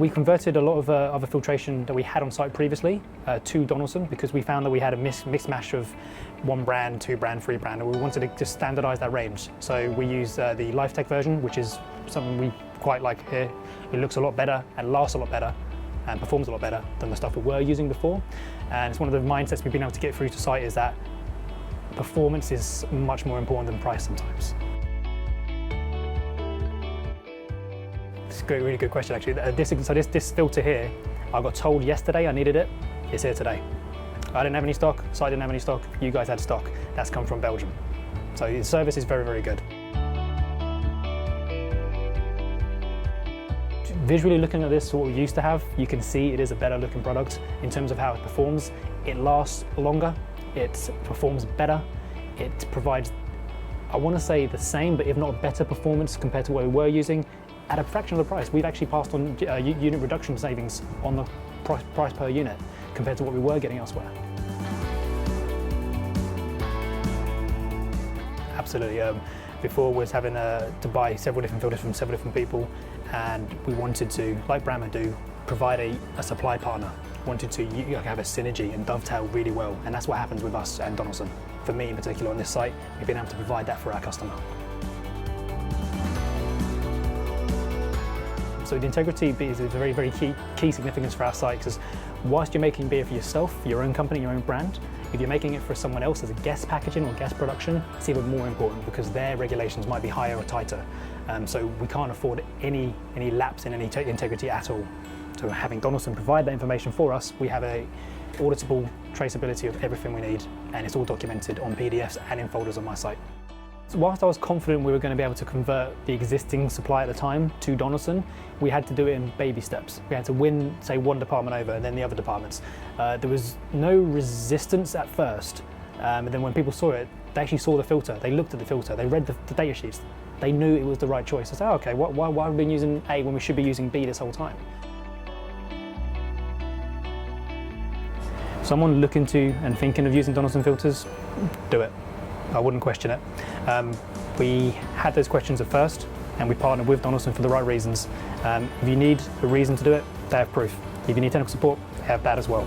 We converted a lot of other filtration that we had on site previously to Donaldson because we found that we had a mixed mash of 1 brand, 2 brand, 3 brand, and we wanted to just standardize that range. So we use the LifeTec version, which is something we quite like here. It looks a lot better and lasts a lot better and performs a lot better than the stuff we were using before. And it's one of the mindsets we've been able to get through to site is that performance is much more important than price sometimes. It's a really good question actually. This filter here, I got told yesterday I needed it, it's here today. I didn't have any stock, site didn't have any stock, you guys had stock. That's come from Belgium. So the service is very, very good. Visually looking at this, what we used to have, you can see it is a better looking product in terms of how it performs. It lasts longer, it performs better, it provides, I want to say the same, but if not better performance compared to what we were using at a fraction of the price. We've actually passed on unit reduction savings on the price per unit compared to what we were getting elsewhere. Absolutely. Before was having to buy several different filters from several different people, and we wanted to, like Brammer do, provide a supply partner. Wanted to have a synergy and dovetail really well, and that's what happens with us and Donaldson. For me in particular on this site, we've been able to provide that for our customer. So the integrity is a very, very key significance for our site, because whilst you're making beer for yourself, for your own company, your own brand, if you're making it for someone else as a guest packaging or guest production, it's even more important because their regulations might be higher or tighter. So we can't afford any lapse in any integrity at all. So having Donaldson provide that information for us, we have a auditable traceability of everything we need, and it's all documented on PDFs and in folders on my site. So whilst I was confident we were going to be able to convert the existing supply at the time to Donaldson, we had to do it in baby steps. We had to win, say, one department over and then the other departments. There was no resistance at first, and then when people saw it, they actually saw the filter, they looked at the filter, they read the data sheets, they knew it was the right choice. They said, oh, okay, why have we been using A when we should be using B this whole time? Someone looking to and thinking of using Donaldson filters, do it. I wouldn't question it. We had those questions at first, and we partnered with Donaldson for the right reasons. If you need a reason to do it, they have proof. If you need technical support, they have that as well.